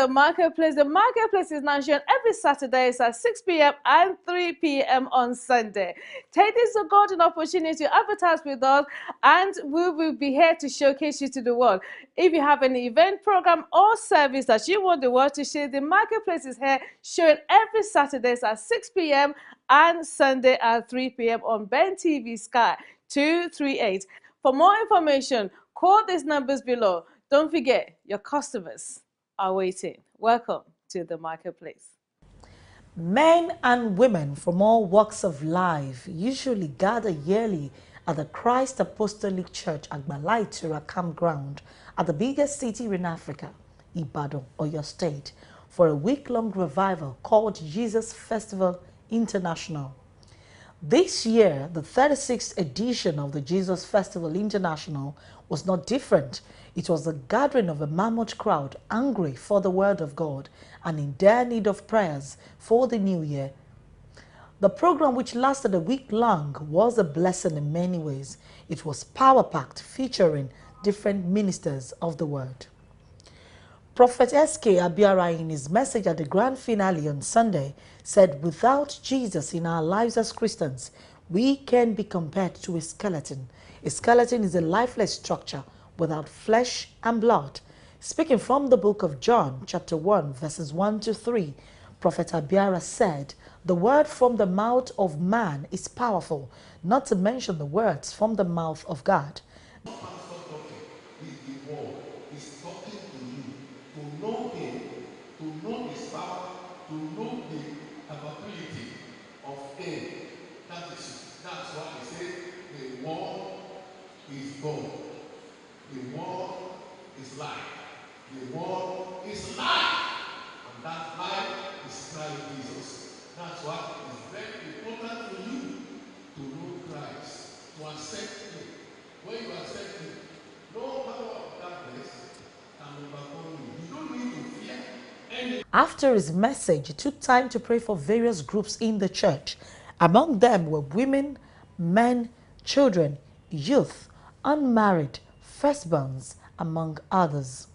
the Marketplace. The Marketplace is now shown every Saturday at 6 p.m. and 3 p.m. on Sunday. Take this as a golden opportunity to advertise with us, and we will be here to showcase you to the world. If you have an event program or service that you want the world to share, the Marketplace is here showing every Saturday at 6 p.m. and Sunday at 3 p.m. on Ben TV Sky 238. For more information, call these numbers below. Don't forget, your customers are waiting. Welcome to the Marketplace. Men and women from all walks of life usually gather yearly at the Christ Apostolic Church Agbala Itura campground at the biggest city in Africa, Ibadan, Oyo State, for a week-long revival called Jesus Festival International. This year, the 36th edition of the Jesus Festival International was not different. It was the gathering of a mammoth crowd hungry for the word of God and in dire need of prayers for the new year. The program, which lasted a week long, was a blessing in many ways. It was power-packed, featuring different ministers of the word. Prophet S.K. Abiara, in his message at the grand finale on Sunday, said, "Without Jesus in our lives as Christians, we can be compared to a skeleton. A skeleton is a lifeless structure without flesh and blood." Speaking from the book of John, chapter 1, verses 1 to 3, Prophet Abiara said, "The word from the mouth of man is powerful, not to mention the words from the mouth of God." To know him, to know his power, to know the capability of him. That's why he said the word is God. The word is life. The word is life. And that life is Christ Jesus. That's why it's very important for you to know Christ, to accept him. When you accept him, no power of darkness can overcome you. You don't need to fear any. After his message, he took time to pray for various groups in the church. Among them were women, men, children, youth, unmarried, firstborns, among others.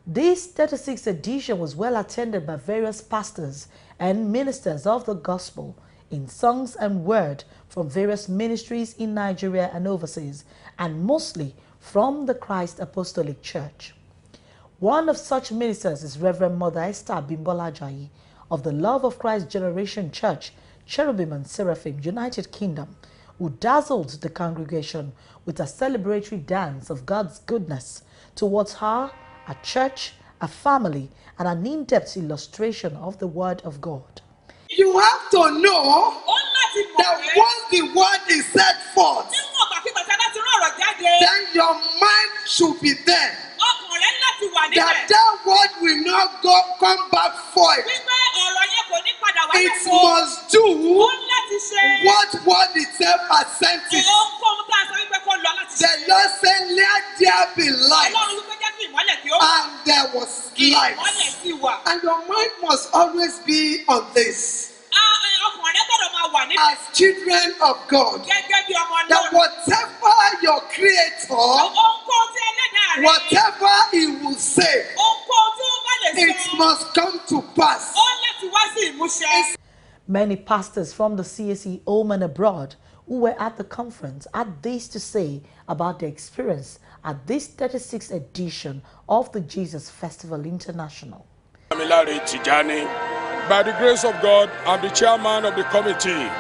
This 36th edition was well attended by various pastors and ministers of the gospel in songs and word from various ministries in Nigeria and overseas, and mostly from the Christ Apostolic Church. One of such ministers is Reverend Mother Esther Bimbola Ajayi of the Love of Christ Generation Church, Cherubim and Seraphim, United Kingdom, who dazzled the congregation with a celebratory dance of God's goodness towards her, a church, a family, and an in-depth illustration of the Word of God. You have to know that once the word is set forth, then your mind should be there. That word will not come back void. It must do what word itself has sent it. The Lord said, "Let there be light." And there was light. And your mind must always be on this. As children of God, that whatever your Creator, whatever He will say, it must come to pass. Many pastors from the CSE home and abroad who were at the conference had this to say about their experience at this 36th edition of the Jesus Festival International. By the grace of God, I'm the chairman of the committee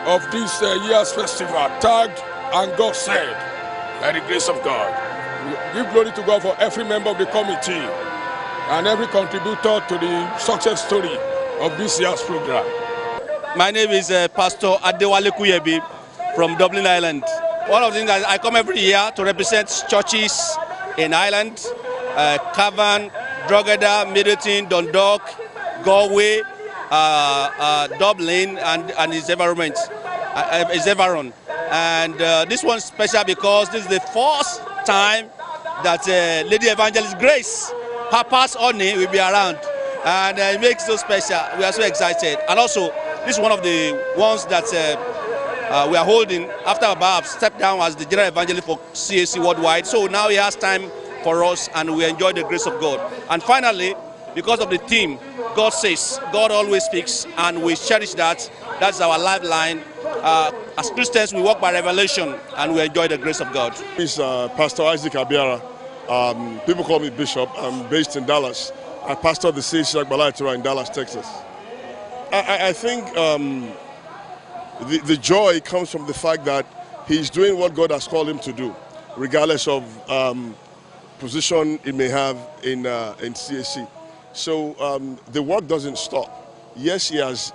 of this year's festival, tagged and God said, by the grace of God. We give glory to God for every member of the committee and every contributor to the success story of this year's program. My name is Pastor Adewale Kuyebi from Dublin, Ireland. One of the things that I come every year to represent churches in Ireland, Cavan, Drogheda, Middleton, Dundalk, Galway, Dublin, and its environment, And this one's special because this is the first time that Lady Evangelist Grace, Papa's Honey, will be around. And it makes it so special. We are so excited. And also, this is one of the ones that we are holding after Bab stepped down as the General Evangelist for CAC Worldwide. So now he has time for us, and we enjoy the grace of God. And finally, because of the theme, God says, God always speaks, and we cherish that. That's our lifeline. As Christians, we walk by revelation, and we enjoy the grace of God. It's Pastor Isaac Abiara. People call me Bishop. I'm based in Dallas. I pastor the CAC Agbala Itura in Dallas, Texas. I think the joy comes from the fact that he's doing what God has called him to do, regardless of position he may have in CAC. So the work doesn't stop. Yes, he has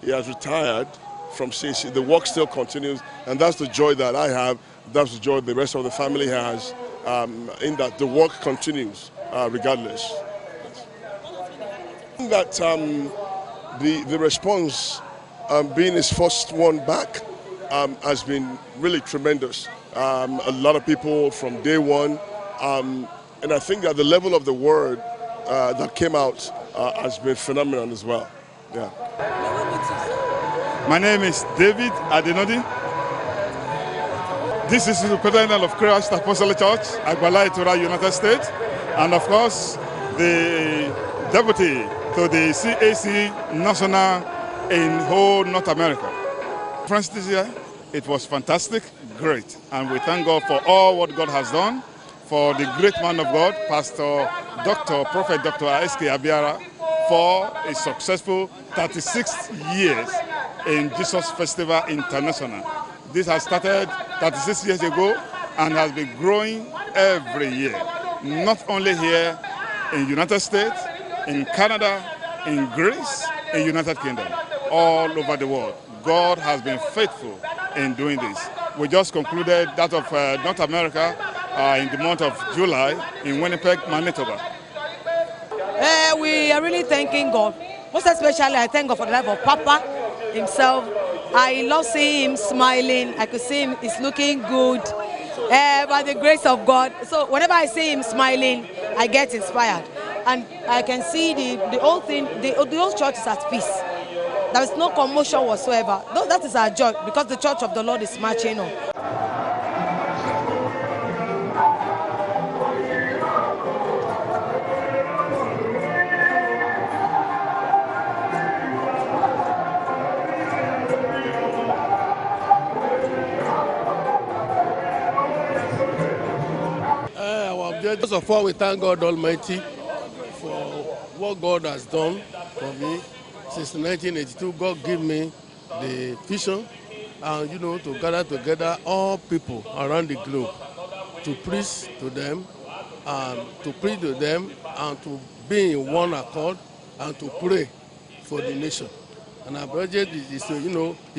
retired from CAC. The work still continues, and that's the joy that I have. That's the joy the rest of the family has, in that the work continues regardless. I think that the response, being his first one back, has been really tremendous. A lot of people from day one, and I think that the level of the word that came out has been phenomenal as well. Yeah. My name is David Adenodi. This is the President of Christ Apostolic Church, Agbala, Itura, United States, and of course the Deputy to the CAC National in whole North America. Friends, this year, it was fantastic, great, and we thank God for all what God has done, for the great man of God, Pastor Prophet Dr. S.K. Abiara, for a successful 36 years in Jesus Festival International. This has started 36 years ago and has been growing every year, not only here in United States, in Canada, in Greece, in United Kingdom, all over the world. God has been faithful in doing this. We just concluded that of North America in the month of July in Winnipeg, Manitoba. We are really thanking God. Most especially, I thank God for the life of Papa himself. I love seeing him smiling. I could see him, he's looking good by the grace of God. So whenever I see him smiling, I get inspired. And I can see the whole thing, the whole church is at peace. There is no commotion whatsoever. That is our joy, because the church of the Lord is marching on. First of all, we thank God Almighty for what God has done for me. Since 1982, God gave me the vision and, to gather together all people around the globe to preach to them and to to be in one accord and to pray for the nation. And our project is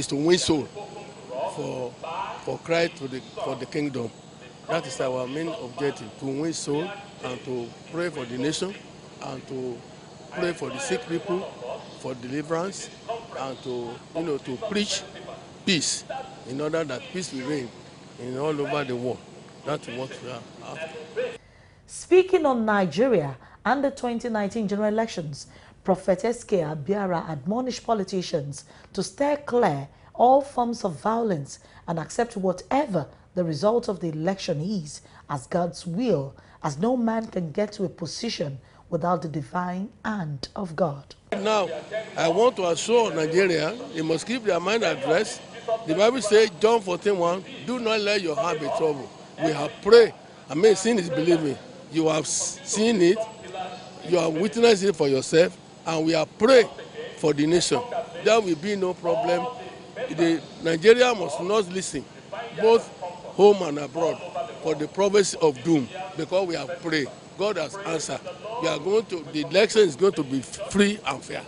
to win soul for Christ for the kingdom. That is our main objective, to win soul and to pray for the nation and to pray for the sick people, for deliverance, and to preach peace in order that peace will reign in all over the world. That's what we are after. Speaking on Nigeria and the 2019 general elections, Prophet S.K. Abiara admonished politicians to steer clear all forms of violence and accept whatever the result of the election is as God's will, as no man can get to a position without the divine hand of God. Now, I want to assure Nigeria, they must keep their mind at rest. The Bible says, John 14:1, do not let your heart be troubled. We have prayed. Sin is believing. You have seen it, you have witnessed it for yourself, and we have prayed for the nation. There will be no problem. Nigeria must not listen, both home and abroad, for the prophecy of doom, because we have prayed. God has answered. The election is going to be free and fair.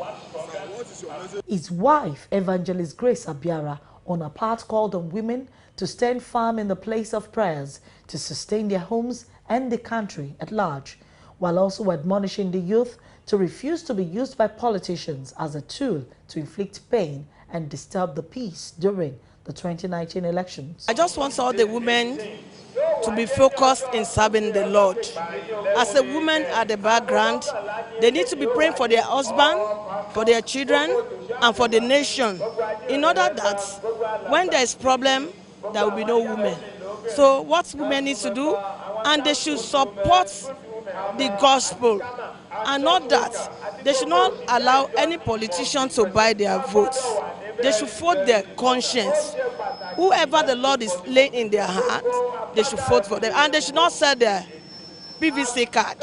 His wife, Evangelist Grace Abiara, on her part called on women to stand firm in the place of prayers to sustain their homes and the country at large, while also admonishing the youth to refuse to be used by politicians as a tool to inflict pain and disturb the peace during the 2019 elections. I just want all the women to be focused in serving the Lord. As a woman at the background, they need to be praying for their husband, for their children, and for the nation, in order that when there is problem, there will be no women. So what women need to do and they should support the gospel, and not that. They should not allow any politician to buy their votes. They should vote their conscience. Whoever the Lord is laying in their heart, they should vote for them, and they should not sell their PVC card.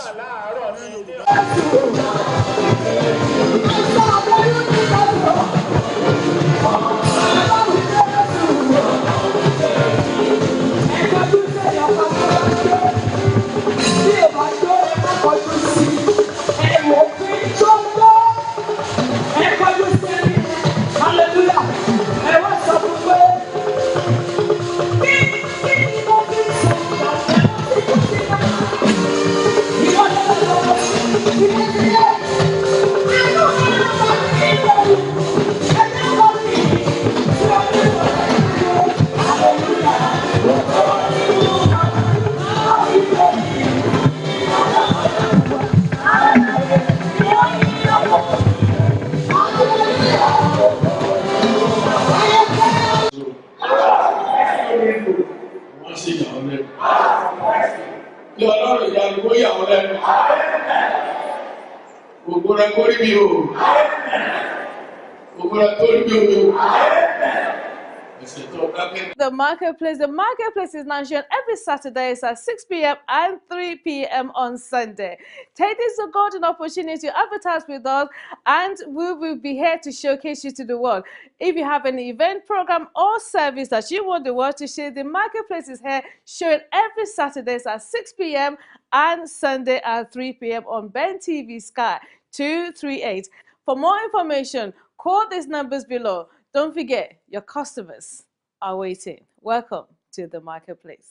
The marketplace. The marketplace is now shown every Saturday at 6 p.m. and 3 p.m. on Sunday. Take this as a golden opportunity to advertise with us, and we will be here to showcase you to the world. If you have an event program or service that you want the world to see, the marketplace is here shown every Saturday at 6 p.m. and Sunday at 3 p.m. on Ben TV Sky 238. For more information, call these numbers below. Don't forget, your customers are waiting. Welcome to the marketplace.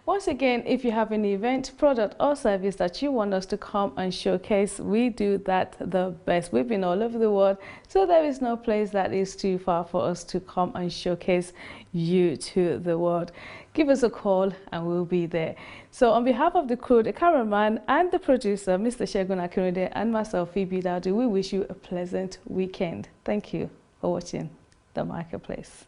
Once again, if you have an event, product or service that you want us to come and showcase, we do that the best. We've been all over the world, so there is no place that is too far for us to come and showcase you to the world. Give us a call and we'll be there. So on behalf of the crew, the cameraman and the producer, Mr. Shegun Akinrode, and myself, Phoebe Dowdy, we wish you a pleasant weekend. Thank you for watching The Marketplace.